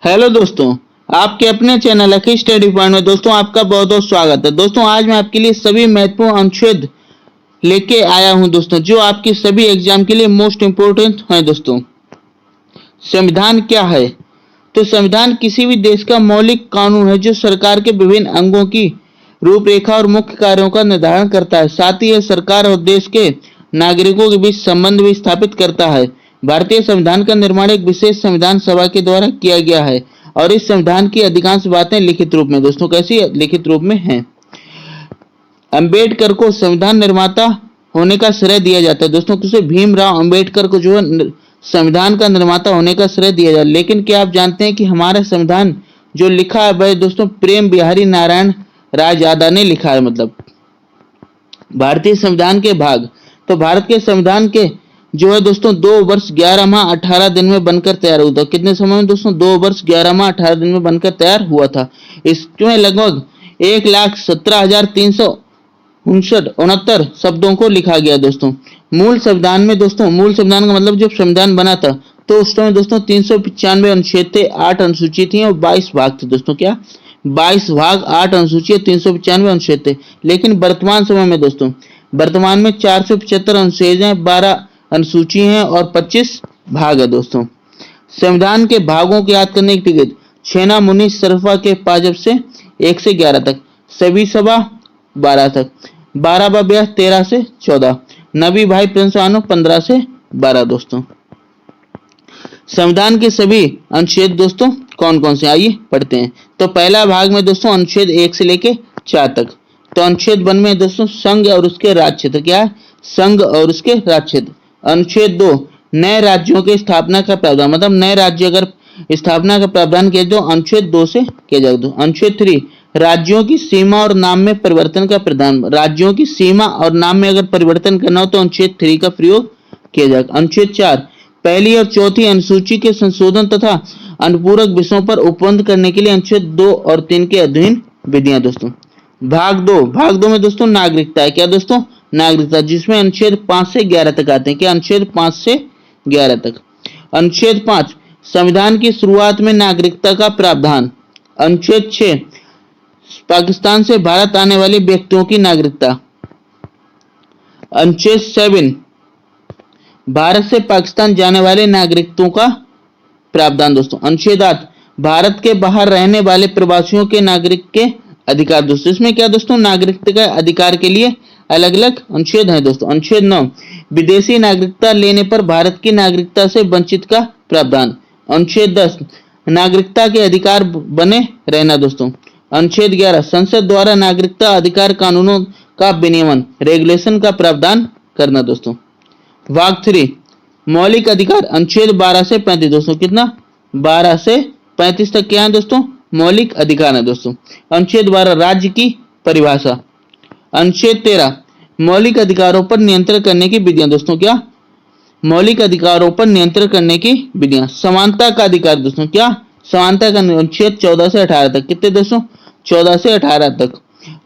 Hello दोस्तों, आपके अपने चैनल लकी स्टडी पॉइंट में दोस्तों आपका बहुत बहुत स्वागत है। दोस्तों आज मैं आपके लिए सभी महत्वपूर्ण अनुच्छेद लेके आया हूं दोस्तों, जो आपकी सभी एग्जाम के लिए मोस्ट इम्पोर्टेंट हैं। दोस्तों संविधान क्या है? तो संविधान किसी भी देश का मौलिक कानून है जो सरकार के विभिन्न अंगों की रूपरेखा और मुख्य कार्यों का निर्धारण करता है। साथ ही यह सरकार और देश के नागरिकों के बीच संबंध भी स्थापित करता है। भारतीय संविधान का निर्माण एक विशेष संविधान सभा के द्वारा किया गया है और इस संविधान की अधिकांश बातें लिखित रूप में दोस्तों कैसी लिखित रूप में हैं। अंबेडकर को संविधान निर्माता होने का श्रेय दिया जाता है दोस्तों। किसे? भीमराव अंबेडकर को जो है संविधान का निर्माता होने का श्रेय दिया जाता है। लेकिन क्या आप जानते हैं कि हमारा संविधान जो लिखा है वह दोस्तों प्रेम बिहारी नारायण रायजादा ने लिखा है। मतलब भारतीय संविधान के भाग, तो भारत के संविधान के जो है दोस्तों 2 वर्ष 11 माह 18 दिन में बनकर तैयार हुआ था। कितने समय में दोस्तों? 2 वर्ष 11 माह 18 दिन में बनकर तैयार हुआ था। इसमें लगभग 1,17,369 शब्दों को लिखा गया दोस्तों। मूल संविधान में दोस्तों, मूल संविधान का मतलब जब संविधान बना था तो उस समय दोस्तों 395 अनुच्छेद थे, 8 अनुसूची थी और 22 भाग थे दोस्तों। क्या? 22 भाग, 8 अनुसूची, 395 अनुच्छेद थे। लेकिन वर्तमान समय में दोस्तों, वर्तमान में 475 अनुच्छेद हैं, 12 अनुसूची हैं और 25 भाग है दोस्तों। संविधान के भागों को याद करने की टिकट छेना मुनि सरफा के पाजब से 1 से 11 तक, सभी सभा 12 तक, 12 ब्याह 13 से 14, नबी भाई प्रिंस 15 से 12 दोस्तों। संविधान के सभी अनुच्छेद दोस्तों कौन कौन से, आइए पढ़ते हैं। तो पहला भाग में दोस्तों अनुच्छेद 1 से लेके 4 तक। तो अनुच्छेद 1 में दोस्तों संघ और उसके राज्य क्षेत्र। क्या है? संघ और उसके राज्य क्षेत्र। अनुच्छेद 2 नए राज्यों के स्थापना का प्रावधान, मतलब नए राज्य अगर स्थापना का प्रावधान किया तो अनुच्छेद 2 से किया जाएगा। अनुच्छेद 3 राज्यों की सीमा और नाम में परिवर्तन का प्रावधान, राज्यों की सीमा और नाम में अगर परिवर्तन करना हो तो अनुच्छेद 3 का प्रयोग किया जाएगा। अनुच्छेद 4 पहली और चौथी अनुसूची के संशोधन तथा अनुपूरक विषयों पर उपबंध करने के लिए अनुच्छेद 2 और 3 के अधीन विधियां दोस्तों। भाग 2 में दोस्तों नागरिकता है। क्या दोस्तों? नागरिकता, जिसमें अनुच्छेद 5 से 11 तक आते हैं। क्या? अनुच्छेद 5 से 11 तक। अनुच्छेद 5 संविधान की शुरुआत में नागरिकता का प्रावधान। अनुच्छेद 6 पाकिस्तान से भारत आने वाले व्यक्तियों की नागरिकता। अनुच्छेद 7 भारत से पाकिस्तान जाने वाले नागरिकों का प्रावधान दोस्तों। अनुच्छेद 8 भारत के बाहर रहने वाले प्रवासियों के नागरिक के अधिकार दोस्तों। इसमें क्या दोस्तों? नागरिकता के अधिकार के लिए अलग अलग अनुच्छेद हैं दोस्तों। अनुच्छेद 9 विदेशी नागरिकता लेने पर भारत की नागरिकता से वंचित का प्रावधान। अनुच्छेद 10 नागरिकता के अधिकार बने रहना दोस्तों। अनुच्छेद 11 संसद द्वारा नागरिकता अधिकार कानूनों का विनियमन, रेगुलेशन का प्रावधान करना दोस्तों। भाग 3 मौलिक अधिकार। अनुच्छेद 12 से 35 दोस्तों। कितना? 12 से 35 तक क्या है दोस्तों? मौलिक अधिकार है दोस्तों। अनुच्छेद 12 राज्य की परिभाषा। अनुच्छेद 13 मौलिक अधिकारों पर नियंत्रण करने की विधियां दोस्तों। क्या? मौलिक अधिकारों पर नियंत्रण करने की विधियां। समानता का अधिकार दोस्तों। क्या? समानता का अनुच्छेद 14 से 18 तक। कितने दोस्तों? 14 से 18 तक।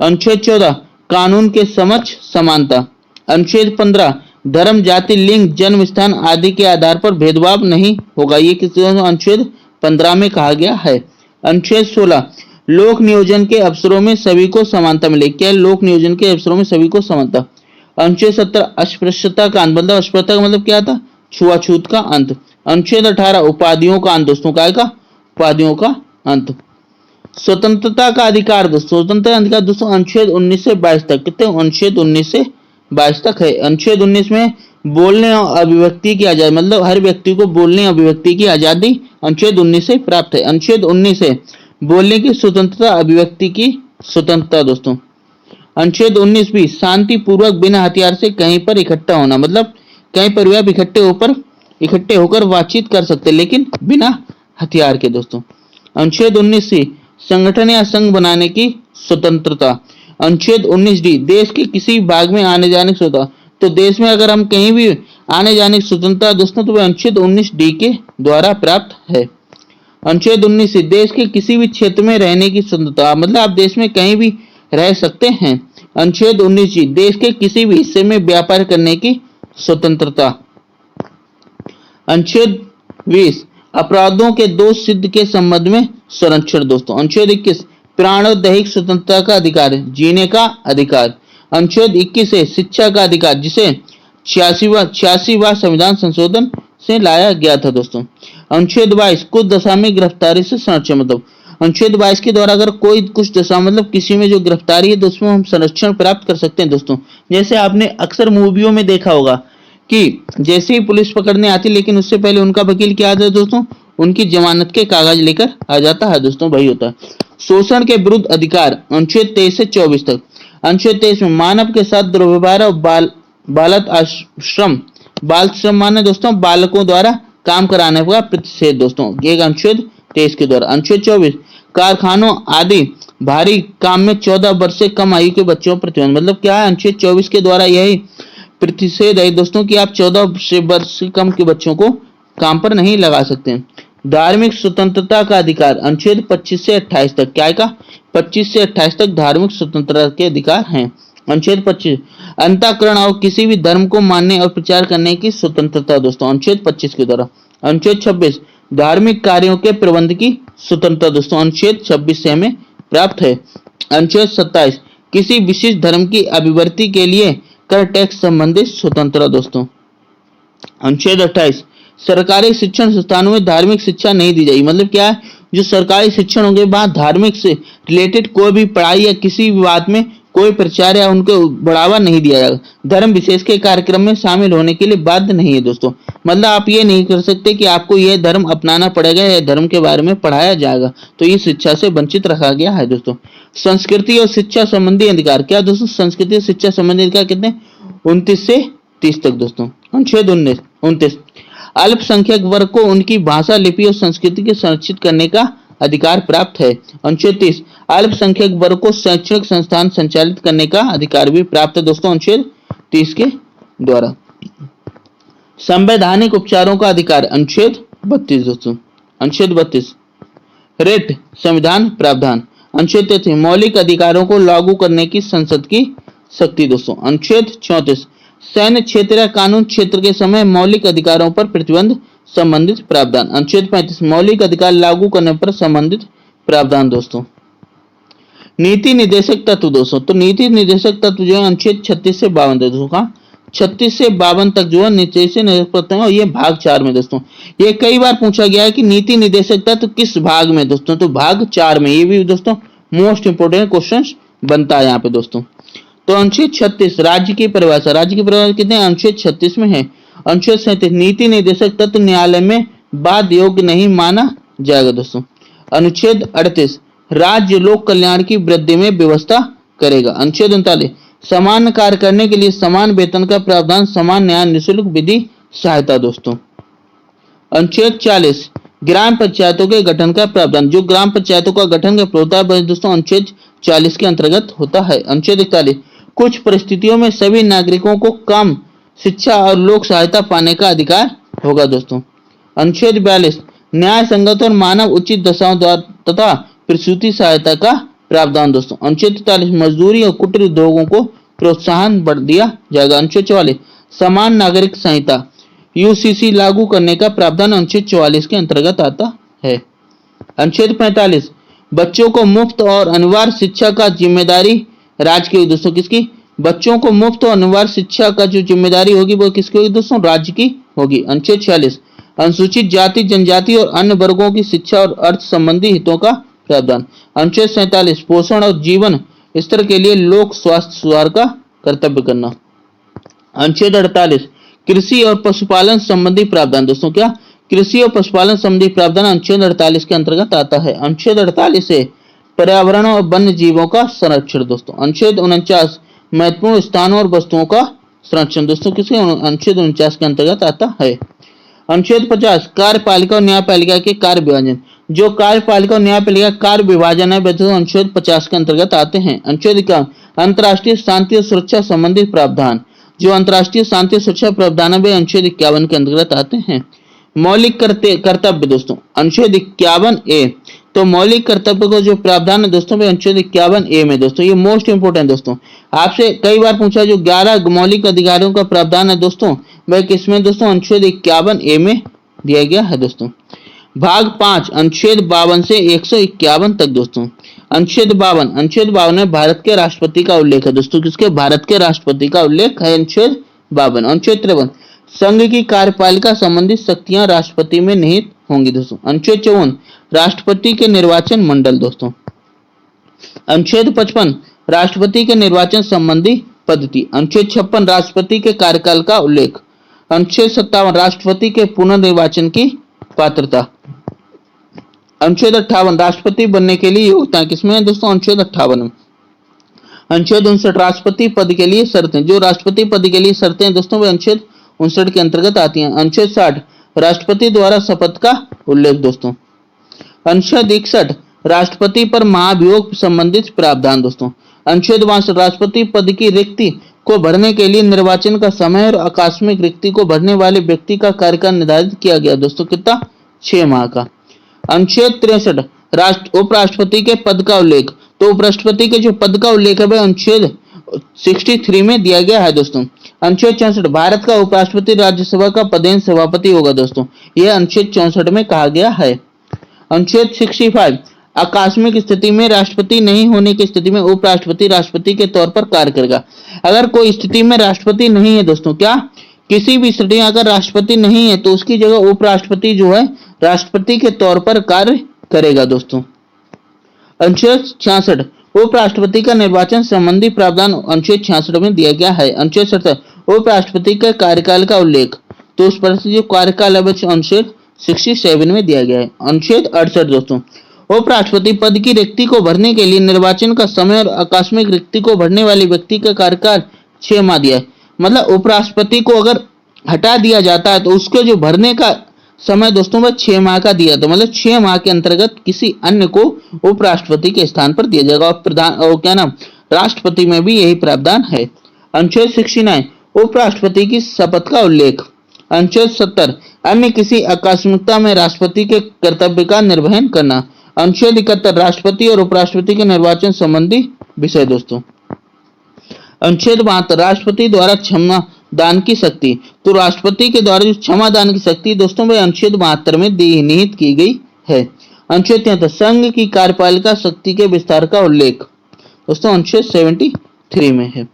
अनुच्छेद 14 कानून के समक्ष समानता। अनुच्छेद 15 धर्म, जाति, लिंग, जन्म स्थान आदि के आधार पर भेदभाव नहीं होगा। ये किस अनुच्छेद 15 में कहा गया है। अनुच्छेद 16 लोक नियोजन के अवसरों में सभी को समानता मिलेगी। क्या? लोक नियोजन के अवसरों में सभी को समानता। अनुच्छेद 17 अस्पृश्यता का अंत, मतलब अस्पृश्यता का मतलब क्या था? छुआछूत का अंत। अनुच्छेद 18 उपाधियों का अंत दोस्तों। क्या का? उपाधियों का अंत। स्वतंत्रता का अधिकार दोस्तों। स्वतंत्रता अधिकार दोस्तों अनुच्छेद 19 से 22 तक। कितने? अनुच्छेद 19 से 22 तक है। अनुच्छेद 19 में बोलने और अभिव्यक्ति की आजादी, मतलब हर व्यक्ति को बोलने और अभिव्यक्ति की आजादी अनुच्छेद 19 से प्राप्त है। अनुच्छेद 19 से बोलने की स्वतंत्रता, अभिव्यक्ति की स्वतंत्रता दोस्तों। अनुच्छेद 19 भी शांति पूर्वक बिना हथियार से कहीं पर इकट्ठा होना, मतलब कहीं पर भी आप इकट्ठे होकर बातचीत कर सकते, लेकिन बिना हथियार के दोस्तों। अनुच्छेद 19 सी संगठन या संघ बनाने की स्वतंत्रता। अनुच्छेद 19 डी देश के किसी भाग में आने जाने की स्वतंत्रता। तो देश में अगर हम कहीं भी आने जाने की स्वतंत्रता दोस्तों तो वह अनुच्छेद 19 डी के द्वारा प्राप्त है। अनुच्छेद 19 सी देश के किसी भी क्षेत्र में रहने की स्वतंत्रता, मतलब आप देश में कहीं भी रह सकते हैं। अनुच्छेद 19 सी देश के किसी भी हिस्से में व्यापार करने की स्वतंत्रता। अनुच्छेद 20 अपराधों के दोष सिद्ध के संबंध में संरक्षण दोस्तों। अनुच्छेद 21 प्राण और दैहिक स्वतंत्रता का अधिकार, जीने का अधिकार। अनुच्छेद 21 है शिक्षा का अधिकार, जिसे 86वां संविधान संशोधन से लाया गया था दोस्तों। अनुच्छेद 22 कुछ दशा में गिरफ्तारी से संरक्षण, मतलब अनुच्छेद 22 के द्वारा अगर कोई कुछ दशा मतलब किसी में जो गिरफ्तारी है तो उसमें हम संरक्षण प्राप्त कर सकते हैं दोस्तों। जैसे आपने अक्सर मूवियों में देखा होगा कि जैसे ही पुलिस पकड़ने आती, लेकिन उससे पहले उनका वकील क्या आता है दोस्तों, उनकी जमानत के कागज लेकर आ जाता है दोस्तों, वही होता है। शोषण के विरुद्ध अधिकार, अनुच्छेद 23 से 24 तक। अनुच्छेद 23 में मानव के साथ दुर्व्यवहार और बालक आश्रम, बाल श्रम माने दोस्तों बालकों द्वारा काम कराने का प्रतिषेध दोस्तों, ये अनुच्छेद 23 के द्वारा। अनुच्छेद 24 कारखानों आदि भारी काम में 14 वर्ष से कम आयु के बच्चों पर प्रतिबंध, मतलब क्या है अनुच्छेद 24 के द्वारा यही प्रतिषेध है दोस्तों कि आप 14 वर्ष से कम के बच्चों को काम पर नहीं लगा सकते। धार्मिक स्वतंत्रता का अधिकार, अनुच्छेद 25 से 28 तक। क्या का 25 से 28 तक धार्मिक स्वतंत्रता के अधिकार हैं। अनुच्छेद 25 अंतःकरण और किसी भी धर्म को मानने और प्रचार करने की स्वतंत्रता दोस्तों, अनुच्छेद 25 के द्वारा। अनुच्छेद 26 धार्मिक कार्यों के प्रबंध की स्वतंत्रता दोस्तों, अनुच्छेद 26 से हमें प्राप्त है। अनुच्छेद 27 किसी विशिष्ट धर्म की अभिवृद्धि के लिए कर टैक्स संबंधित स्वतंत्रता दोस्तों। अनुच्छेद 28 सरकारी शिक्षण संस्थानों में धार्मिक शिक्षा नहीं दी जाएगी, मतलब क्या है जो सरकारी शिक्षण होंगे बाद धार्मिक से रिलेटेड कोई भी पढ़ाई या किसी भी बात में कोई प्रचार या उनको बढ़ावा नहीं दिया जाएगा। धर्म विशेष के कार्यक्रम में शामिल होने के लिए बाध्य नहीं है दोस्तों, मतलब आप ये नहीं कर सकते कि आपको यह धर्म अपनाना पड़ेगा या धर्म के बारे में पढ़ाया जाएगा, तो ये शिक्षा से वंचित रखा गया है दोस्तों। संस्कृति और शिक्षा संबंधी अधिकार, क्या दोस्तों संस्कृति और शिक्षा संबंधी अधिकार कितने 29 से 30 तक दोस्तों। अनुच्छेद 29 अल्पसंख्यक वर्ग को उनकी भाषा, लिपि और संस्कृति के संरक्षित करने का अधिकार प्राप्त है। अनुच्छेद 30 अल्पसंख्यक वर्ग को शैक्षणिक संस्थान संचालित करने का अधिकार भी प्राप्त है दोस्तों, अनुच्छेद 30 के द्वारा। संवैधानिक उपचारों का अधिकार, अनुच्छेद 32 दोस्तों। अनुच्छेद 32 रेट संविधान प्रावधान। अनुच्छेद 33 मौलिक अधिकारों को लागू करने की संसद की शक्ति दोस्तों। अनुच्छेद 34 सैन्य क्षेत्र या कानून क्षेत्र के समय मौलिक अधिकारों पर प्रतिबंध संबंधित प्रावधान। अनुच्छेद 35 मौलिक अधिकार लागू करने पर संबंधित प्रावधान दोस्तों। नीति निर्देशक तत्व दोस्तों, तो नीति निर्देशक तत्व जो है अनुच्छेद 36 से 52 दोस्तों का 36 से 52 तक जो है नीति से निर्देशक तत्व है, और ये भाग 4 में दोस्तों। ये कई बार पूछा गया है कि नीति निर्देशक तत्व किस भाग में दोस्तों, तो भाग 4 में, ये भी दोस्तों मोस्ट इंपोर्टेंट क्वेश्चन बनता है यहाँ पे दोस्तों। तो अनुच्छेद 36 राज्य की परिभाषा, राज्य की परिभाषा कितने अनुच्छेद 36 में है। अनुच्छेद 37 नीति निर्देशक तत्व न्यायालय में वाद योग्य नहीं माना जाएगा दोस्तों। अनुच्छेद 38 राज्य लोक कल्याण की वृद्धि में व्यवस्था करेगा। अनुच्छेद 39 समान कार्य करने के लिए समान वेतन का प्रावधान, समान न्याय निःशुल्क विधि सहायता दोस्तों। अनुच्छेद 40 ग्राम पंचायतों के गठन का प्रावधान, जो ग्राम पंचायतों का गठन का प्रावधान है दोस्तों अनुच्छेद 40 के अंतर्गत होता है। अनुच्छेद 41 कुछ परिस्थितियों में सभी नागरिकों को कम शिक्षा और लोक सहायता पाने का अधिकार होगा दोस्तों। अनुच्छेद 42 न्याय संगत और मानव उचित दशाओं द्वारा तथा प्रसूति सहायता का प्रावधान दोस्तों। अनुच्छेद 43 मजदूरी और कुटीर उद्योगों को प्रोत्साहन बढ़ दिया जाएगा। अनुच्छेद 44 समान नागरिक संहिता यूसीसी लागू करने का प्रावधान अनुच्छेद 44 के अंतर्गत आता है। अनुच्छेद 45 बच्चों को मुफ्त और अनिवार्य शिक्षा का जिम्मेदारी राज्य की दोस्तों, किसकी, बच्चों को मुफ्त और अनिवार्य शिक्षा का जो जिम्मेदारी होगी वो किसकी होगी दोस्तों, राज्य की होगी। अनुच्छेद 46 अनुसूचित जाति जनजाति और अन्य वर्गों की शिक्षा और अर्थ संबंधी हितों का प्रावधान। अनुच्छेद 47 पोषण और जीवन स्तर के लिए लोक स्वास्थ्य सुधार का कर्तव्य करना। अनुच्छेद 48 कृषि और पशुपालन संबंधी प्रावधान दोस्तों, क्या कृषि और पशुपालन संबंधी प्रावधान अनुच्छेद 48 के अंतर्गत आता है। अनुच्छेद 48 से पर्यावरण और वन्य जीवों का संरक्षण दोस्तों। अनुच्छेद 49 महत्वपूर्ण स्थानों और वस्तुओं का संरक्षण दोस्तों, किसके अनुच्छेद 49 के अंतर्गत आता है। अनुच्छेद 50 कार्यपालिका और न्यायपालिका के कार्य विभाजन, जो कार्यपालिका और न्यायपालिका कार्य विभाजन है वह अनुच्छेद 50 के अंतर्गत आते हैं। अनुच्छेद 51 अंतर्राष्ट्रीय शांति और सुरक्षा संबंधी प्रावधान, जो अंतर्राष्ट्रीय शांति और सुरक्षा प्रावधान है वे अनुच्छेद 51 के अंतर्गत आते हैं। मौलिक कर्तव्य दोस्तों, अनुच्छेद 51A, तो मौलिक कर्तव्य को जो प्रावधान है दोस्तों वे अनुच्छेद 51A में दोस्तों, ये मोस्ट इंपोर्टेंट दोस्तों, आपसे कई बार पूछा जो 11 मौलिक अधिकारों का प्रावधान है दोस्तों वह किसमें दोस्तों, अनुच्छेद 51A में दिया गया है दोस्तों। भाग 5 अनुच्छेद 52 से 151 तक दोस्तों। अनुच्छेद 52 में भारत के राष्ट्रपति का उल्लेख है दोस्तों। किसके? भारत के राष्ट्रपति का उल्लेख है अनुच्छेद 52। अनुच्छेद 53 संघ की कार्यपालिका संबंधित शक्तियां राष्ट्रपति में निहित होंगी दोस्तों। अनुच्छेद 54 राष्ट्रपति के निर्वाचन मंडल दोस्तों। अनुच्छेद 55 राष्ट्रपति के निर्वाचन संबंधी पद्धति। अनुच्छेद 56 राष्ट्रपति के कार्यकाल का उल्लेख। अनुच्छेद 57 राष्ट्रपति के पुनर्निर्वाचन की पात्रता। अनुच्छेद 58 राष्ट्रपति बनने के लिए योग्यता किसमें है दोस्तों? अनुच्छेद 58 में। अनुच्छेद 59 राष्ट्रपति पद के लिए शर्तें। जो राष्ट्रपति पद के लिए शर्तें हैं दोस्तों वे अनुच्छेद 59 के अंतर्गत आती हैं। अनुच्छेद 60 राष्ट्रपति द्वारा शपथ का उल्लेख दोस्तों। अनुच्छेद 61 राष्ट्रपति पर महाभियोग संबंधित प्रावधान दोस्तों। अनुच्छेद 62 राष्ट्रपति पद की रिक्ति को भरने के लिए निर्वाचन का समय और आकस्मिक रिक्ति को भरने वाले व्यक्ति का कार्यकाल निर्धारित किया गया दोस्तों। कितना? 6 माह का। अनुच्छेद 63 उपराष्ट्रपति के पद का उल्लेख। तो उपराष्ट्रपति के जो पद का उल्लेख है वह अनुच्छेद 63 में दिया गया है दोस्तों। अनुच्छेद 64 भारत का उपराष्ट्रपति राज्यसभा का पदेन सभापति होगा दोस्तों। यह अनुच्छेद 64 में कहा गया है। अनुच्छेद 65 आकस्मिक स्थिति में राष्ट्रपति नहीं होने की स्थिति में उपराष्ट्रपति राष्ट्रपति के तौर पर कार्य करेगा। अगर कोई स्थिति में राष्ट्रपति नहीं है दोस्तों, क्या किसी भी स्थिति में अगर राष्ट्रपति नहीं है तो उसकी जगह उपराष्ट्रपति जो है राष्ट्रपति के तौर पर कार्य करेगा दोस्तों। अनुच्छेद 66 उपराष्ट्रपति का निर्वाचन संबंधी प्रावधान अनुच्छेद 66 में दिया गया है। अनुच्छेद 70 उपराष्ट्रपति के कार्यकाल का उल्लेख। तो उस पर जो कार्यकाल है अनुच्छेद 67 में दिया गया है। अनुच्छेद 68 दोस्तों उपराष्ट्रपति पद की रिक्ति को भरने के लिए निर्वाचन का समय और आकस्मिक रिक्ति को भरने वाले व्यक्ति का कार्यकाल 6 माह दिया है। मतलब उपराष्ट्रपति को अगर हटा दिया जाता है तो उसके जो भरने का समय दोस्तों वह 6 माह का दिया। तो मतलब 6 माह के अंतर्गत किसी अन्य को उपराष्ट्रपति के स्थान पर दिया जाएगा। और प्रधान और क्या नाम राष्ट्रपति में भी यही प्रावधान है। अनुच्छेद 69 उपराष्ट्रपति की शपथ का उल्लेख। अनुच्छेद 70 अन्य किसी आकस्मिकता में राष्ट्रपति के कर्तव्य का निर्वहन करना। अनुच्छेद 71 राष्ट्रपति और उपराष्ट्रपति के निर्वाचन संबंधी विषय दोस्तों। अनुच्छेद 72 राष्ट्रपति द्वारा क्षमा दान की शक्ति। तो राष्ट्रपति के द्वारा जो क्षमा दान की शक्ति दोस्तों वह अनुच्छेद 72 में निहित की गई है। अनुच्छेद 73 संघ की कार्यपालिका शक्ति के विस्तार का उल्लेख दोस्तों अनुच्छेद 73 में है।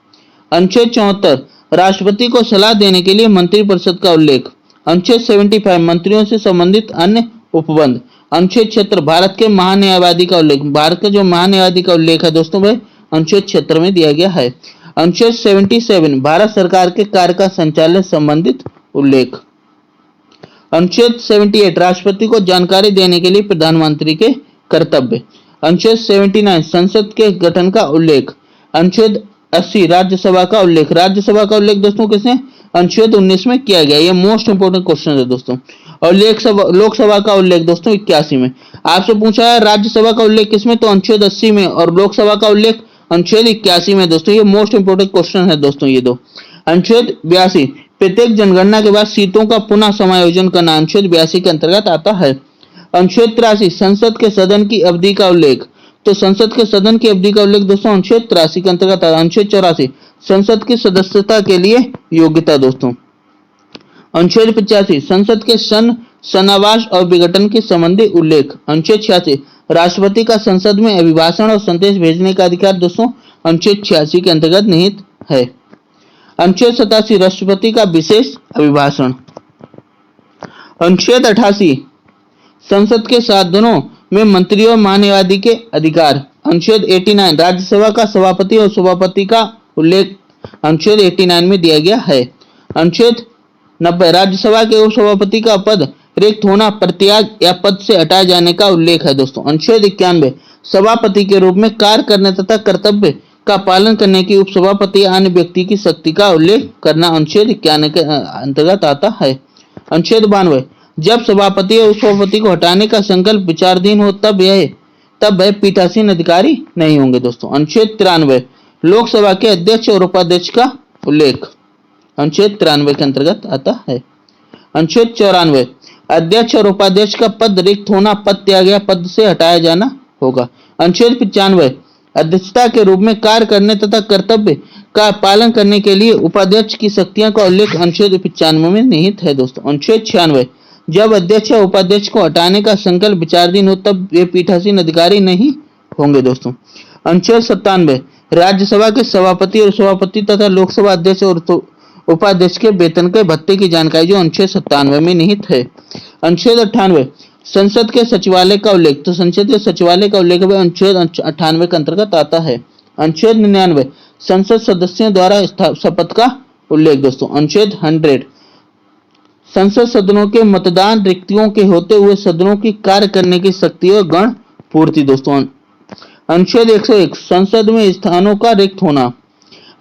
अनुच्छेद 74 राष्ट्रपति को सलाह देने के लिए मंत्रिपरिषद का उल्लेख। अनुच्छेद 75 मंत्रियों से संबंधित अन्य उपबंध। अनुच्छेद 76 भारत के महान्यायवादी का उल्लेख। भारत का जो महान्यायवादी का उल्लेख है दोस्तों वह अनुच्छेद 76 में दिया गया है। अनुच्छेद 77 भारत सरकार के कार्य का संचालन संबंधित उल्लेख। अनुच्छेद 78 राष्ट्रपति को जानकारी देने के लिए प्रधानमंत्री के कर्तव्य। अनुच्छेद 79 संसद के गठन का उल्लेख। अनुच्छेद 80 राज्यसभा का उल्लेख। राज्यसभा का उल्लेख दोस्तों किसने? अनुच्छेद 19 में किया गया। ये मोस्ट इंपोर्टेंट क्वेश्चन है दोस्तों। और लोकसभा का उल्लेख दोस्तों 81 में। आपसे पूछा है राज्यसभा का उल्लेख किसमें? तो अनुच्छेद 80 में। और लोकसभा का उल्लेख अनुच्छेद 81 में दोस्तों। ये मोस्ट इंपोर्टेंट क्वेश्चन है दोस्तों ये दो। अनुच्छेद 82 प्रत्येक जनगणना के बाद सीटों का पुनः समायोजन करना अनुच्छेद 82 के अंतर्गत आता है। अनुच्छेद 83 संसद के सदन की अवधि का उल्लेख। तो संसद के सदन की अवधि का उल्लेख दोस्तों अनुच्छेद 83 के अंतर्गत आता है। अनुच्छेद 84 संसद की सदस्यता के लिए योग्यता दोस्तों। अनुच्छेद 85 संसद के सनावास और विघटन के संबंधी उल्लेख। अनुच्छेद 86 राष्ट्रपति का संसद में अभिभाषण और संदेश भेजने का अधिकार दोस्तों अनुच्छेद 86 के अंतर्गत निहित है। अनुच्छेद 87 राष्ट्रपति का विशेष अभिभाषण। अनुच्छेद 88 संसद के सदनों में मंत्री और महान्यायवादी के अधिकार। अनुच्छेद 89 राज्यसभा का सभापति और सभापति का उल्लेख अनुच्छेद 89 में दिया गया है। अनुच्छेद 90 राज्यसभा के उपसभापति का पद रिक्त होना, परित्याग या पद से हटाए जाने का उल्लेख है दोस्तों। अनुच्छेद 91 सभापति के रूप में कार्य करने तथा कर्तव्य का पालन करने की उपसभापति या अन्य व्यक्ति की शक्ति का उल्लेख करना अनुच्छेद 91 के अंतर्गत आता है। अनुच्छेद 92 जब सभापति और उपसभापति को हटाने का संकल्प विचाराधीन हो तब वह पीठासीन अधिकारी नहीं होंगे दोस्तों। अनुच्छेद 93 लोकसभा के अध्यक्ष और उपाध्यक्ष का उल्लेख अनुच्छेद 93 के अंतर्गत आता है। अनुच्छेद 94 अध्यक्ष और उपाध्यक्ष का पद रिक्त होना, पद त्याग या पद से हटाया जाना होगा। अनुच्छेद 95 अध्यक्षता के रूप में कार्य करने तथा कर्तव्य का पालन करने के लिए उपाध्यक्ष की शक्तियों का उल्लेख अनुच्छेद 95 में निहित है दोस्तों। अनुच्छेद 96 जब अध्यक्ष या उपाध्यक्ष को हटाने का संकल्प विचाराधीन हो तब वे पीठासीन अधिकारी नहीं होंगे दोस्तों। अनुच्छेद 97 राज्यसभा के सभापति और सभापति तथा लोकसभा अध्यक्ष और उपाध्यक्ष के वेतन के भत्ते की जानकारी जो अनुच्छेद 97 में निहित है। अनुच्छेद 98 संसद के सचिवालय का उल्लेख, तो संसद के सचिवालय का उल्लेख अनुच्छेद 98 के अंतर्गत आता है। अनुच्छेद 99 संसद सदस्यों द्वारा शपथ का उल्लेख दोस्तों। अनुच्छेद 100 संसद सदनों के मतदान रिक्तियों के होते हुए सदनों की कार्य करने की शक्ति और गण पूर्ति दोस्तों। अनुच्छेद 101 संसद में स्थानों का रिक्त होना।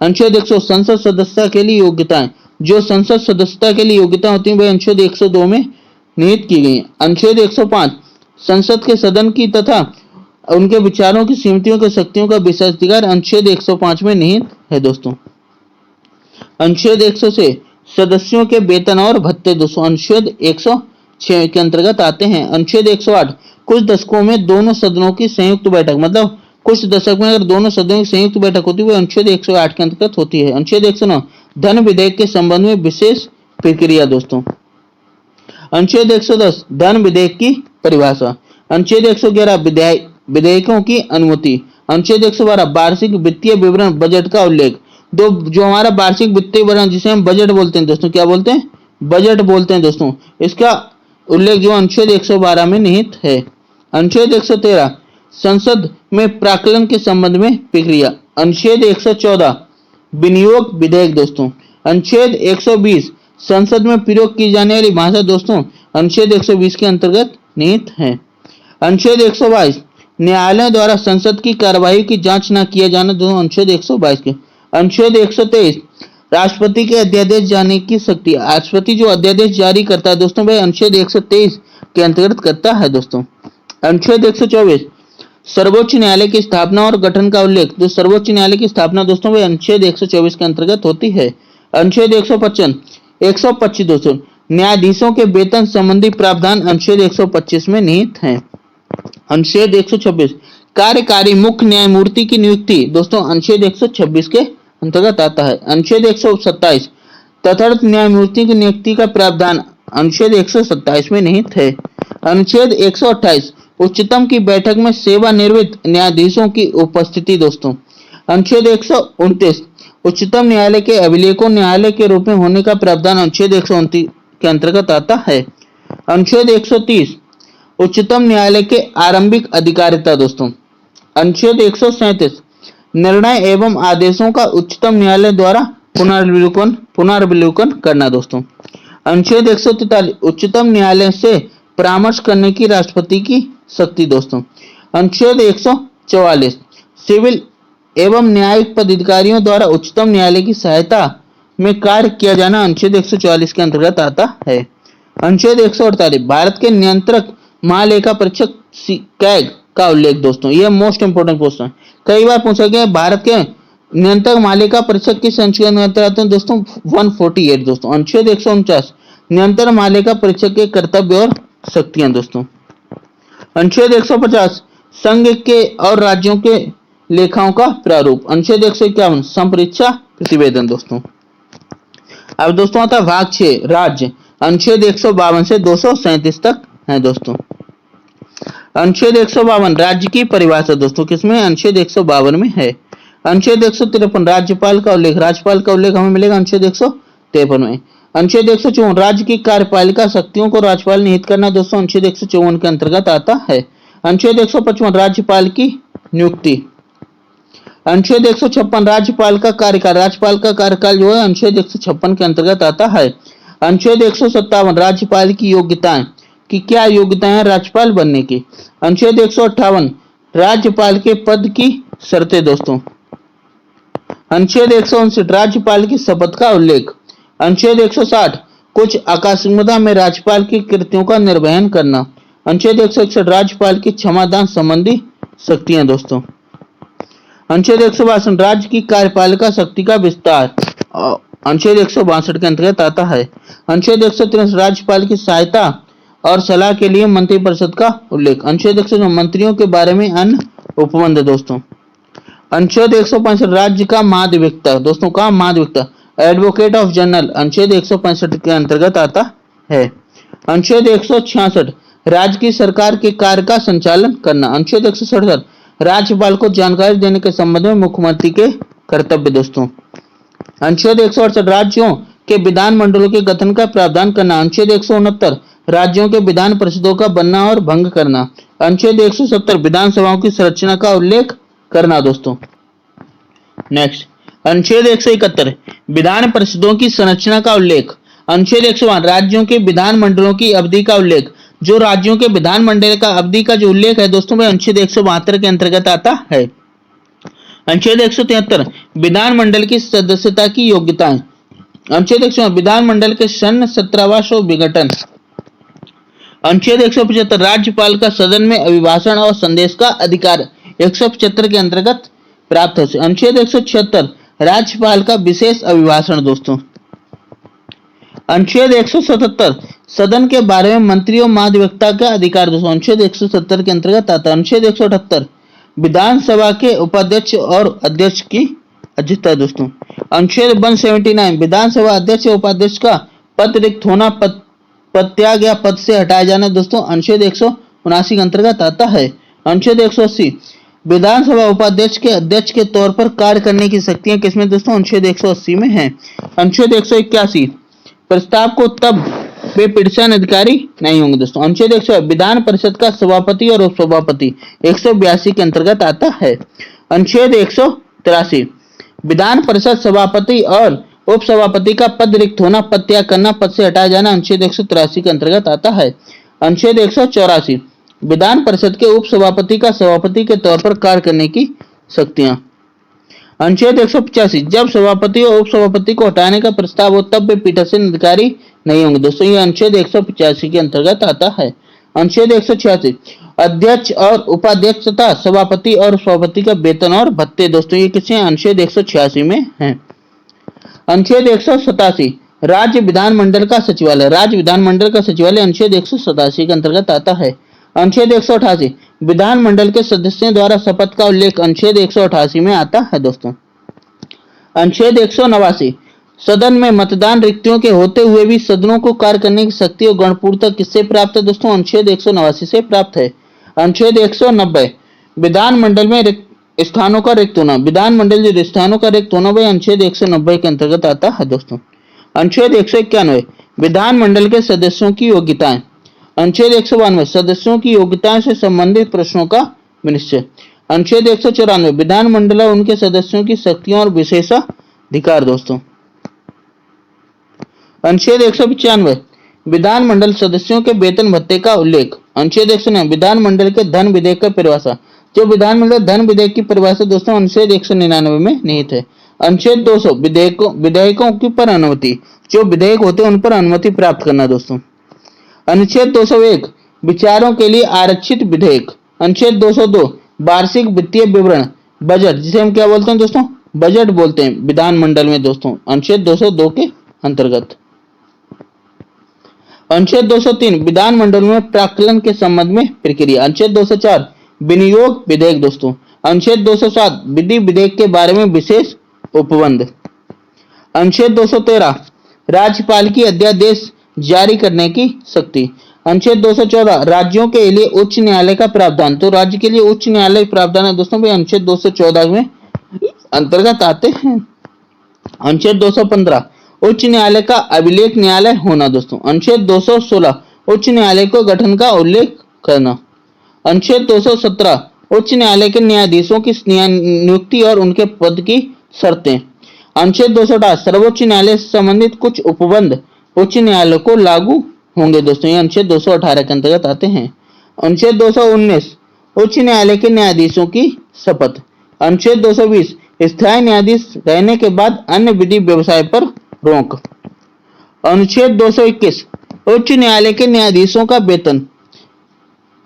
अनुच्छेद 100 संसद सदस्यता के लिए योग्यताएं, जो संसद सदस्यता के लिए योग्यता होती है वह अनुच्छेद 102 में निहित की गई है। अनुच्छेद 105 संसद के सदन की तथा उनके विचारों की सीमितियों की शक्तियों का विशेषाधिकार अनुच्छेद 105 में निहित है दोस्तों। अनुच्छेद 106 सदस्यों के वेतन और भत्ते दोस्तों अनुच्छेद 106 के अंतर्गत आते हैं। अनुच्छेद 108 कुछ दशकों में दोनों सदनों की संयुक्त बैठक, मतलब कुछ दशक में अगर दोनों सदनों की संयुक्त बैठक होती है वह अनुच्छेद 108 के अंतर्गत होती है। अनुच्छेद 109 धन विधेयक के संबंध में विशेष प्रक्रिया दोस्तों। अनुच्छेद 110 धन विधेयक की परिभाषा। अनुच्छेद 111 विधेयकों की अनुमति। अनुच्छेद 112 वार्षिक वित्तीय विवरण बजट का उल्लेख। जो हमारा वार्षिक वित्तीय विवरण जिसे हम बजट बोलते हैं दोस्तों, क्या बोलते हैं? बजट बोलते हैं दोस्तों। इसका उल्लेख जो अनुच्छेद 112 में निहित है। अनुच्छेद 113 संसद में प्राक्कलन के संबंध में प्रक्रिया। अनुच्छेद 114 विनियोग विधेयक दोस्तों। अनुच्छेद 120 संसद में प्रयोग की जाने वाली भाषा दोस्तों अनुच्छेद 120 के अंतर्गत निहित है। अनुच्छेद 122 न्यायालय द्वारा संसद की कार्यवाही की जांच न किया जाना दोस्तों अनुच्छेद 122 के। अनुच्छेद 123 राष्ट्रपति के अध्यादेश जारी की शक्ति। राष्ट्रपति जो अध्यादेश जारी करता है दोस्तों वह अनुच्छेद 123 के अंतर्गत करता है दोस्तों। अनुच्छेद 124 सर्वोच्च न्यायालय की स्थापना और गठन का उल्लेख। जो सर्वोच्च न्यायालय की स्थापना दोस्तों वह अनुच्छेद 124 के अंतर्गत होती है। अनुच्छेद 125 दोस्तों न्यायाधीशों के वेतन संबंधी प्रावधान अनुच्छेद 125 में निहित है। अनुच्छेद 126 कार्यकारी मुख्य न्यायमूर्ति की नियुक्ति दोस्तों अनुच्छेद 126 के अंतर्गत आता है। अनुच्छेद 127 तदर्थ न्यायमूर्ति की नियुक्ति का प्रावधान अनुच्छेद 127 में निहित है। अनुच्छेद 128 उच्चतम की बैठक में सेवानिवृत्त न्यायाधीशों की उपस्थिति दोस्तों। अनुच्छेद 129 उच्चतम न्यायालय के अभिलेखों न्यायालय के रूप में होने का प्रावधान अनुच्छेद 129 के अंतर्गत आता है। अनुच्छेद 130 उच्चतम न्यायालय के आरंभिक अधिकारिता दोस्तों। अनुच्छेद 137 निर्णय एवं आदेशों का उच्चतम न्यायालय द्वारा पुनर्विलोकन करना दोस्तों। अनुच्छेद 143 उच्चतम न्यायालय से परामर्श करने की राष्ट्रपति की शक्ति दोस्तों। अनुच्छेद 144 सिविल एवं न्यायिक पदाधिकारियों द्वारा उच्चतम न्यायालय की सहायता में कार्य किया जाना अनुच्छेद 144 के अंतर्गत आता है। अनुच्छेद 148 भारत के नियंत्रक महालेखा परीक्षक कैग का उल्लेख दोस्तों। यह मोस्ट इंपोर्टेंट क्वेश्चन है, कई बार पूछा गया। भारत के नियंत्रक महालेखा परीक्षक किस अनुच्छेद में आते हैं दोस्तों? 148 दोस्तों। अनुच्छेद 149 नियंत्रक महालेखा परीक्षक के कर्तव्य और शक्तियां दोस्तों। अनुच्छेद 150 संघ के और राज्यों के लेखाओं का प्रारूप। अनुच्छेद 151 संपरीक्षा प्रतिवेदन दोस्तों। अब दोस्तों आता है भाग 6 राज्य। अनुच्छेद 152 से 237 तक है दोस्तों। अनुच्छेद 152 राज्य की परिभाषा दोस्तों किसमें? अनुच्छेद 152 में है। अनुच्छेद 153 राज्यपाल का उल्लेख। राज्यपाल का उल्लेख हमें मिलेगा अनुच्छेद 153 में। अनुच्छेद 154 राज्य की कार्यपालिका शक्तियों को राज्यपाल निहित करना दोस्तों अनुच्छेद 154 के अंतर्गत आता है। अनुच्छेद 155 राज्यपाल की नियुक्ति। अनुच्छेद 156 राज्यपाल का कार्यकाल। राज्यपाल का कार्यकाल जो है अनुच्छेद 156 के अंतर्गत आता है। अनुच्छेद 157 राज्यपाल की योग्यताएं कि क्या योग्यताएं हैं राज्यपाल बनने की। अनुच्छेद 158 राज्यपाल के पद की शर्तें दोस्तों। अनुच्छेद 159 राज्यपाल की शपथ का उल्लेख। अनुच्छेद 160 कुछ आकस्मिकता में राज्यपाल की कृतियों का निर्वहन करना। अनुच्छेद 161 राज्यपाल की क्षमादान संबंधी शक्तियां दोस्तों। अनुच्छेद 162 राज्य की कार्यपालिका शक्ति का विस्तार अनुच्छेद 162 के अंतर्गत आता है। अनुच्छेद 163 राज्यपाल की सहायता और सलाह के लिए मंत्रिपरिषद का उल्लेख। अनुच्छेद 109 मंत्रियों के बारे में अन्य उपबंध दोस्तों। अनुच्छेद 165 राज्य का महाधिवक्ता दोस्तों का महाधिवक्ता एडवोकेट ऑफ जनरल अनुच्छेद 165 के अंतर्गत आता है। अनुच्छेद 166 राज्य की सरकार के कार्य का संचालन करना। अनुच्छेद 167 राज्यपाल को जानकारी देने के संबंध में मुख्यमंत्री के कर्तव्य दोस्तों। अनुच्छेद 168 राज्यों के विधान मंडलों के गठन का प्रावधान करना। अनुच्छेद 169 राज्यों के विधान परिषदों का बनना और भंग करना। अनुच्छेद 170 विधानसभाओं की संरचना का उल्लेख करना दोस्तों। नेक्स्ट अनुच्छेद 171 विधान परिषदों की संरचना का उल्लेख। अनुच्छेद 101 राज्यों के विधान मंडलों की अवधि का उल्लेख। जो राज्यों के विधान मंडल का अवधि का जो उल्लेख है दोस्तों वह अनुच्छेद 172 के अंतर्गत आता है। अनुच्छेद 173 विधान मंडल की सदस्यता की योग्यताएं। अनुच्छेद 100 विधान मंडल के सन 17वां विघटन। अनुच्छेद 175 राज्यपाल का सदन में अभिभाषण और संदेश का अधिकार 175 के अंतर्गत प्राप्त है। अनुच्छेद 176 राज्यपाल का विशेष अभिभाषण दोस्तों। अनुच्छेद 177 सदन के बारे में मंत्रियों महाधिवक्ता का अधिकार दोस्तों अनुच्छेद 170 के अंतर्गत आता है। अनुच्छेद 178 विधानसभा के उपाध्यक्ष और अध्यक्ष की अध्यक्षता दोस्तों। अनुच्छेद 179 विधानसभा अध्यक्ष और उपाध्यक्ष का पद रिक्त होना, पदत्याग या पद से हटाया जाना दोस्तों अनुच्छेद 179 के अंतर्गत आता है। अनुच्छेद 180 विधानसभा उपाध्यक्ष के अध्यक्ष के तौर पर कार्य करने की शक्तियां किसमें दोस्तों अनुच्छेद 180 में है। अनुच्छेद 181 प्रस्ताव को तब वे पिटीशन अधिकारी नहीं होंगे दोस्तों। अनुच्छेद 100 विधान परिषद का सभापति और उपसभापति 182 के अंतर्गत आता है। अनुच्छेद 183 विधान परिषद सभापति और उपसभापति का पद रिक्त होना, पद त्याग करना, पद से हटाया जाना अनुच्छेद 183 के अंतर्गत आता है। अनुच्छेद 184 विधान परिषद के उपसभापति का सभापति के तौर पर कार्य करने की शक्तियां। अनुच्छेद 185 जब सभापति और उपसभापति को हटाने का प्रस्ताव हो तब वे पीठासीन अधिकारी नहीं होंगे दोस्तों, यह अनुच्छेद 185 के अंतर्गत आता है। अनुच्छेद 186 अध्यक्ष और उपाध्यक्ष तथा सभापति और सभापति का वेतन और भत्ते दोस्तों, ये किसे अनुच्छेद 186 में है। अनुच्छेद 187 राज्य विधानमंडल का सचिवालय, राज्य विधानमंडल का सचिवालय अनुच्छेद 187 के अंतर्गत आता है। अनुच्छेद 188 विधानमंडल के सदस्यों द्वारा शपथ का उल्लेख अनुच्छेद 188 में आता है दोस्तों। अनुच्छेद 189 सदन में मतदान रिक्तियों के होते हुए भी सदनों को कार्य करने की शक्ति और गणपूर्णता किससे प्राप्त है दोस्तों अनुच्छेद 189 से प्राप्त है। अनुच्छेद 190 विधानमंडल में स्थानों का रिक्त होना, विधानमंडल जो स्थानों का रिक्त होना वह अनुच्छेद 190 के अंतर्गत आता है दोस्तों। अनुच्छेद 191 विधानमंडल के सदस्यों की योग्यताएं। अनुच्छेद 192 सदस्यों की योग्यताएं से संबंधित प्रश्नों का विनिश्चय। अनुच्छेद 194 विधानमंडल और उनके सदस्यों की शक्तियां और विशेषाधिकार दोस्तों। अनुच्छेद 195 विधानमंडल सदस्यों के वेतन भत्ते का उल्लेख। अनुच्छेद 109 विधानमंडल के धन विधेयक का परिभाषा, जो विधानमंडल धन विधेयक की परिभाषा दोस्तों अनुच्छेद 199 में निहित है। अनुच्छेद 200 विधेयकों की पर अनुमति, जो विधेयक होते हैं उन पर अनुमति प्राप्त करना दोस्तों। अनुच्छेद 201 विचारों के लिए आरक्षित विधेयक। अनुच्छेद 202 वार्षिक वित्तीय विवरण, बजट, जिसे हम क्या बोलते हैं दोस्तों बजट बोलते हैं विधानमंडल में दोस्तों अनुच्छेद 202 के अंतर्गत। अनुच्छेद 203 विधानमंडल में प्राक्कलन के संबंध में प्रक्रिया। अनुच्छेद 204 विनियोग विधेयक दोस्तों। अनुच्छेद 207 विधि विधेयक के बारे में विशेष उपबंध। अनुच्छेद 213 राज्यपाल की अध्यादेश जारी करने की शक्ति। अनुच्छेद 214 राज्यों के लिए उच्च न्यायालय का प्रावधान, तो राज्य के लिए उच्च न्यायालय प्रावधान है दोस्तों वे अनुच्छेद 214 में अंतर्गत आते हैं। अनुच्छेद 215 उच्च न्यायालय का अभिलेख न्यायालय होना दोस्तों। अनुच्छेद 216 उच्च न्यायालय को गठन का उल्लेख करना। अनुच्छेद 217 उच्च न्यायालय के न्यायाधीशों की नियुक्ति और उनके पद की शर्तें। अनुच्छेद 218 सर्वोच्च न्यायालय से संबंधित कुछ उपबंध उच्च न्यायालय को लागू होंगे दोस्तों, ये अनुच्छेद 218 के अंतर्गत आते हैं। अनुच्छेद 219 उच्च न्यायालय के न्यायाधीशों की शपथ। अनुच्छेद 220 स्थायी न्यायाधीश रहने के बाद अन्य विधि व्यवसाय पर रोक। अनुच्छेद 221 उच्च न्यायालय के न्यायाधीशों का वेतन।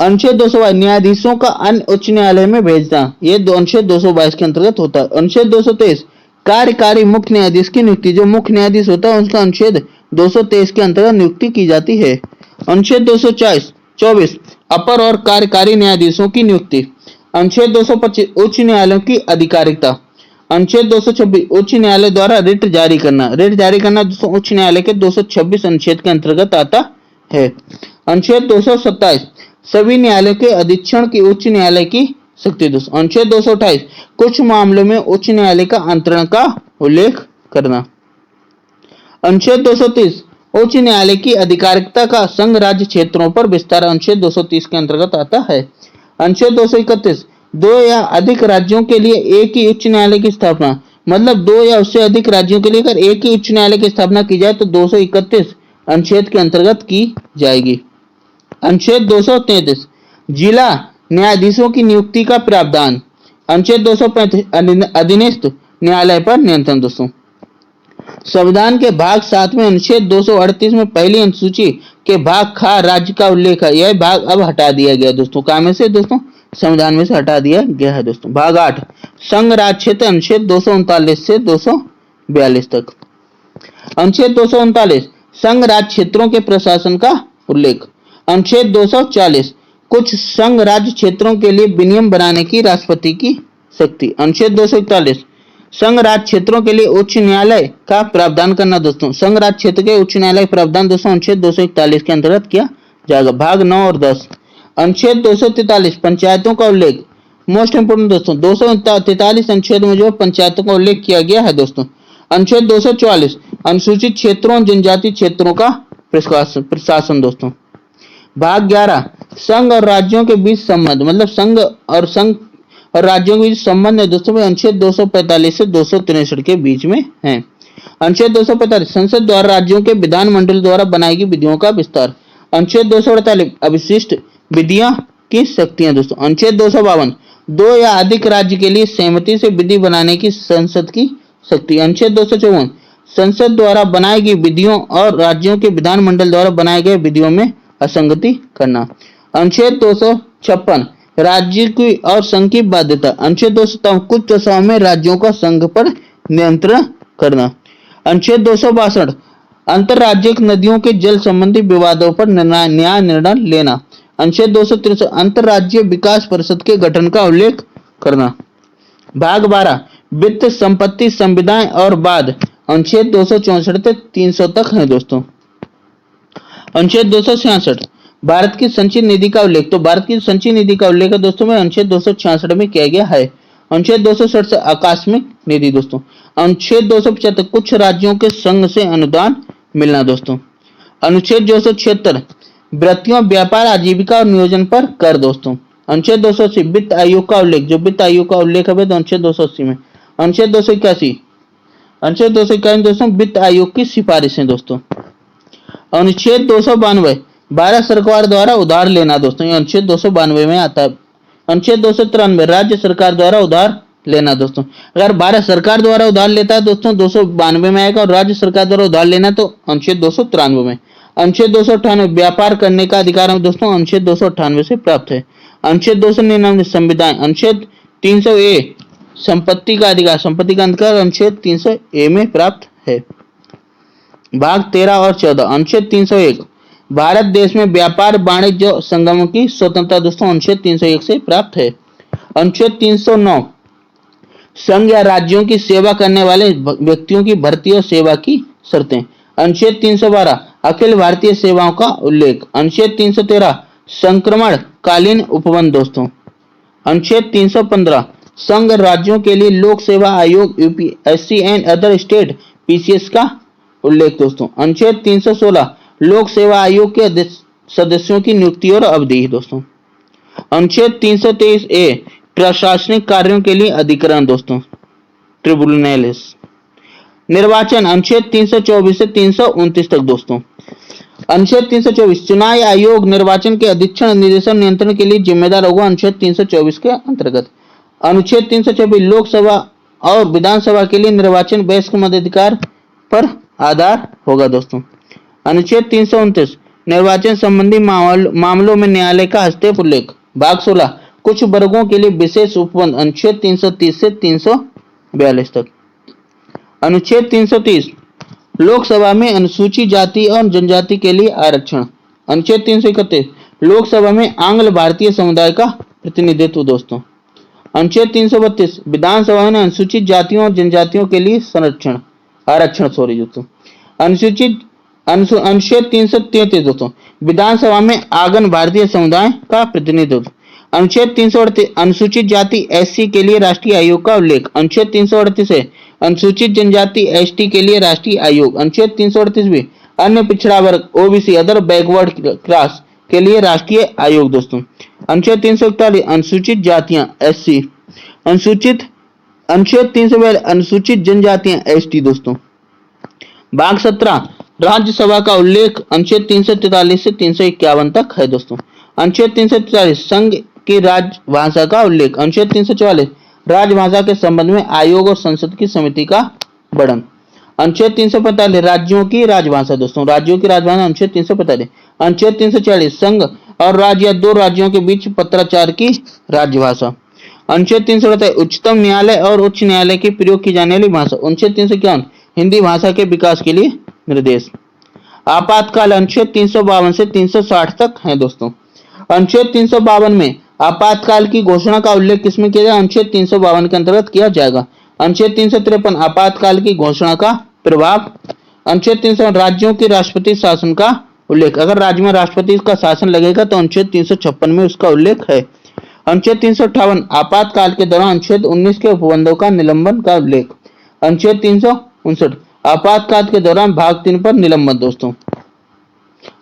अनुच्छेद 222 न्यायाधीशों का अन्य उच्च न्यायालय में भेजना, ये अनुच्छेद 222 के अंतर्गत होता है। अनुच्छेद 223 कार्यकारी मुख्य न्यायाधीश की नियुक्ति, जो मुख्य न्यायाधीश होता है उसका अनुच्छेद 223 के अंतर्गत नियुक्ति की जाती है। अनुच्छेद 224 अपर और कार्यकारी न्यायाधीशों की नियुक्ति। अनुच्छेद 225 उच्च न्यायालयों की अधिकारिकता। अनुच्छेद 226 उच्च न्यायालय द्वारा रिट जारी करना। रिट जारी करना उच्च न्यायालय के 226 अनुच्छेद के अंतर्गत आता है। अनुच्छेद 227 सभी न्यायालयों के अधीक्षण की उच्च न्यायालय की शक्ति दोस्तों। अनुच्छेद 228 कुछ मामलों में उच्च न्यायालय का अंतरण का उल्लेख करना। अनुच्छेद 230 उच्च न्यायालय की अधिकारिकता का संघ राज्य क्षेत्रों पर विस्तार अनुच्छेद 230 के अंतर्गत आता है। अनुच्छेद 231 दो या अधिक राज्यों के लिए एक ही उच्च न्यायालय की स्थापना, मतलब दो या उससे अधिक राज्यों के लिए अगर एक ही उच्च न्यायालय की स्थापना की जाए तो 231 अनुच्छेद के अंतर्गत की जाएगी। अनुच्छेद 233 जिला न्यायाधीशों की नियुक्ति का प्रावधान। अनुच्छेद 235 अधीनस्थ न्यायालय पर नियंत्रण दोस्तों। संविधान के भाग 7 में अनुच्छेद 238 में पहली अनुसूची के भाग खा राज्य का उल्लेख है। यह भाग अब हटा दिया गया दोस्तों। काम में से दोस्तों संविधान में से हटा दिया गया है दोस्तों। भाग 8 संघ राज्य क्षेत्र अनुच्छेद 239 से 242 तक। अनुच्छेद 239 संघ राज्य क्षेत्रों के प्रशासन का उल्लेख। अनुच्छेद 240 कुछ संघ राज्य क्षेत्रों के लिए विनियम बनाने की राष्ट्रपति की शक्ति। अनुच्छेद 241 संघ राज्य क्षेत्रों के लिए उच्च न्यायालय का प्रावधान करना दोस्तों। संघ राज्य क्षेत्र के उच्च न्यायालय प्रावधान दोस्तों अनुच्छेद 241 के अंतर्गत किया जाएगा। भाग 9 और 10 अनुच्छेद 243 पंचायतों का उल्लेख। मोस्ट इंपोर्टेंट दोस्तों 243 अनुच्छेद में जो पंचायतों का उल्लेख किया गया है दोस्तों। अनुच्छेद 244 अनुसूचित क्षेत्रों और जनजाति क्षेत्रों का प्रशासन दोस्तों। भाग 11 संघ और राज्यों के बीच संबंध, मतलब संघ और राज्यों के बीच संबंध है दोस्तों में अनुच्छेद 245 से 263 के बीच में है। अनुच्छेद 245 संसद द्वारा राज्यों के विधानमंडल द्वारा बनाई गई विधियों का विस्तार। अनुच्छेद 248 अविशिष्ट विधियां की शक्तियां दोस्तों। अनुच्छेद 252 दो या अधिक राज्य के लिए सहमति से विधि बनाने की संसद की शक्ति। अनुच्छेद 254 संसद द्वारा बनाई गई विधियों और राज्यों के विधानमंडल द्वारा बनाए गए विधियों में असंगति करना। अनुच्छेद 256 राज्य की और संघ की बाध्यता। अनुच्छेद 257 कुछ दशाओं में राज्यों का संघ पर नियंत्रण करना। अनुच्छेद 262 अंतरराज्यिक नदियों के जल संबंधी विवादों पर न्याय निर्णय लेना। अनुच्छेद 263 अंतरराज्यीय विकास परिषद के गठन का उल्लेख करना। भाग 12 वित्त संपत्ति संविदाएं और बाद अनुच्छेद 264 से 300 तक है दोस्तों। अनुच्छेद 266 भारत की संचित निधि का उल्लेख। तो भारत की संचित निधि का उल्लेख दोस्तों में अनुच्छेद 266 में किया गया है। अनुच्छेद 267 आकस्मिक निधि दोस्तों। अनुच्छेद 275 कुछ राज्यों के संघ से अनुदान मिलना दोस्तों। अनुच्छेद 276 वृत्तियों व्यापार आजीविका और नियोजन पर कर दोस्तों। अनुच्छेद 280 वित्त आयोग का उल्लेख। जो वित्त आयोग का उल्लेख है तो अनुच्छेद 280 में। अनुच्छेद 281 दोस्तों वित्त आयोग की सिफारिशें दोस्तों। अनुच्छेद 292 भारत सरकार द्वारा उधार लेना दोस्तों। ये अनुच्छेद 292 में आता है। अनुच्छेद 293 राज्य सरकार द्वारा उधार लेना दोस्तों। अगर भारत सरकार द्वारा उधार लेता है दोस्तों 292 में आएगा और राज्य सरकार द्वारा उधार लेना तो अनुच्छेद 293 में। अनुच्छेद 298 व्यापार करने का अधिकार है दोस्तों अनुच्छेद 298 से प्राप्त है। अनुच्छेद 299 संविधान। अनुच्छेद 300A संपत्ति का अधिकार अनुच्छेद 300A में प्राप्त है। भाग 13 और 14 अनुच्छेद 301 भारत देश में व्यापार वाणिज्य संगमों की स्वतंत्रता दोस्तों अनुच्छेद 301 से प्राप्त है। अनुच्छेद 309 संघ या राज्यों की सेवा करने वाले व्यक्तियों की भर्ती और सेवा की शर्तें। अनुच्छेद 312 अखिल भारतीय सेवाओं का उल्लेख। अनुच्छेद 313 संक्रमण कालीन उपबंध दोस्तों। अनुच्छेद 315 संघ राज्यों के लिए लोक सेवा आयोग UPSC and other state PCS का उल्लेख दोस्तों। अनुच्छेद 316 लोक सेवा आयोग के सदस्यों की नियुक्ति और अवधि दोस्तों। अनुच्छेद 323A प्रशासनिक कार्यों के लिए अधिकरण दोस्तों ट्रिब्यूनल्स। निर्वाचन अनुच्छेद 324 से 329 तक दोस्तों। अनुच्छेद 324 चुनाव आयोग निर्वाचन के अधीक्षण निर्देशन नियंत्रण के लिए जिम्मेदार होगा अनुच्छेद 324 के अंतर्गत। अनुच्छेद 324 लोकसभा और विधानसभा के लिए निर्वाचन वयस्क मताधिकार पर आधार होगा दोस्तों। अनुच्छेद 329 निर्वाचन संबंधी मामलों में न्यायालय का हस्तक्षेप उल्लेख। भाग 16 कुछ वर्गों के लिए विशेष उपबंध अनुच्छेद 330 से 342 तक। अनुच्छेद 330 लोकसभा में अनुसूचित जाति और जनजाति के लिए आरक्षण। अनुच्छेद 331 लोकसभा में आंग्ल भारतीय समुदाय का प्रतिनिधित्व दोस्तों। अनुच्छेद 332 विधानसभा में अनुसूचित जातियों और जनजातियों के लिए आरक्षण दोस्तों। अनुच्छेद 333 दोस्तों, विधानसभा में आगन भारतीय समुदाय का प्रतिनिधित्व। अनुच्छेद 338, अनुसूचित जाति एससी के लिए राष्ट्रीय आयोग का उल्लेख। अनुच्छेद 338 है अनुसूचित जनजाति एसटी के लिए राष्ट्रीय आयोग। अनुच्छेद 338 भी अन्य पिछड़ा वर्ग ओबीसी अदर बैकवर्ड क्लास के लिए राष्ट्रीय आयोग दोस्तों। अनुच्छेद 341 अनुसूचित जातियां एससी। अनुच्छेद 342 अनुसूचित जनजातियां एसटी दोस्तों। भाग 17 राज्यसभा का उल्लेख अनुच्छेद 343 से 351 तक है दोस्तों। अनुच्छेद 343 संघ की राजभाषा का उल्लेख। अनुच्छेद 344 राजभाषा के संबंध में आयोग और संसद की समिति का वर्णन। अनुच्छेद 345 राज्यों की राजभाषा दोस्तों, राज्यों की राजभाषा अनुच्छेद 345। अनुच्छेद 346 संघ और राज्य या दो राज्यों के बीच पत्राचार की राजभाषा। अनुच्छेद 347 उच्चतम न्यायालय और उच्च न्यायालय की प्रयोग की जाने वाली भाषा। अनुच्छेद 351 हिंदी भाषा के विकास के लिए निर्देश। आपातकाल अनुच्छेद 352 से 360 तक है दोस्तों। अनुच्छेद 352 में आपातकाल की घोषणा का उल्लेख किसमें किया जाएगा? अनुच्छेद 352 के अंतर्गत किया जाएगा। अनुच्छेद 353 आपातकाल की घोषणा का प्रभाव। अनुच्छेद 300 राज्यों के राष्ट्रपति शासन का उल्लेख, अगर राज्य में राष्ट्रपति का शासन लगेगा तो अनुच्छेद 356 में उसका उल्लेख है। अनुच्छेद 358 आपातकाल के दौरान अनुच्छेद 19 के उपबंधों का निलंबन का उल्लेख। अनुच्छेद 359 आपातकाल के दौरान भाग 3 पर निलंबन दोस्तों।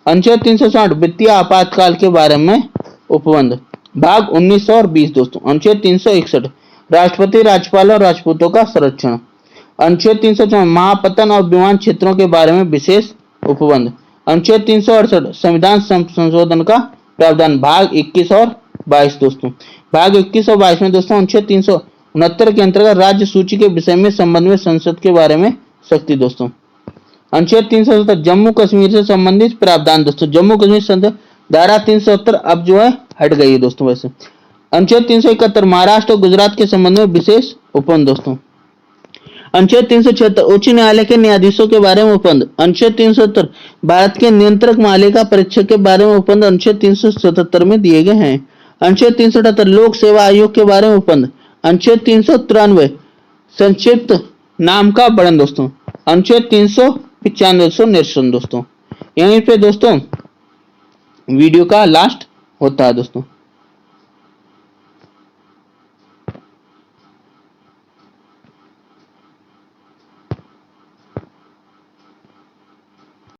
अनुच्छेद 360 वित्तीय आपातकाल के बारे में उपबंध, भाग 19 और 20 दोस्तों। अनुच्छेद 361 राष्ट्रपति राज्यपाल और राजपूतों का संरक्षण। अनुच्छेद 354 महापतन और विमान क्षेत्रों के बारे में विशेष उपबंध। अनुच्छेद 368 संविधान संशोधन का प्रावधान, भाग 21 और 22 दोस्तों। भाग 21 और 22 में दोस्तों अनुच्छेद 369 के अंतर्गत राज्य सूची के विषय में संबंध में संसद के बारे में शक्ति दोस्तों। अनुच्छेद 370 जम्मू कश्मीर से संबंधित प्रावधान दोस्तों। जम्मू कश्मीर धारा 370 अब जो है हट गई है दोस्तों वैसे। अनुच्छेद 371 महाराष्ट्र और गुजरात के संबंध में विशेष उपबंध दोस्तों। अनुच्छेद 376 उच्च न्यायालय के न्यायाधीशों के बारे में उपबंध। अनुच्छेद 370 भारत के नियंत्रक मालिका परीक्षक के बारे में उपबंध अनुच्छेद 377 में दिए गए हैं। अनुच्छेद 378 लोक सेवा आयोग के बारे में उपबंध। अनुच्छेद 393 संक्षिप्त नाम का वर्णन दोस्तों। अनुच्छेद 395 दोस्तों। यहीं पे दोस्तों वीडियो का लास्ट होता है दोस्तों।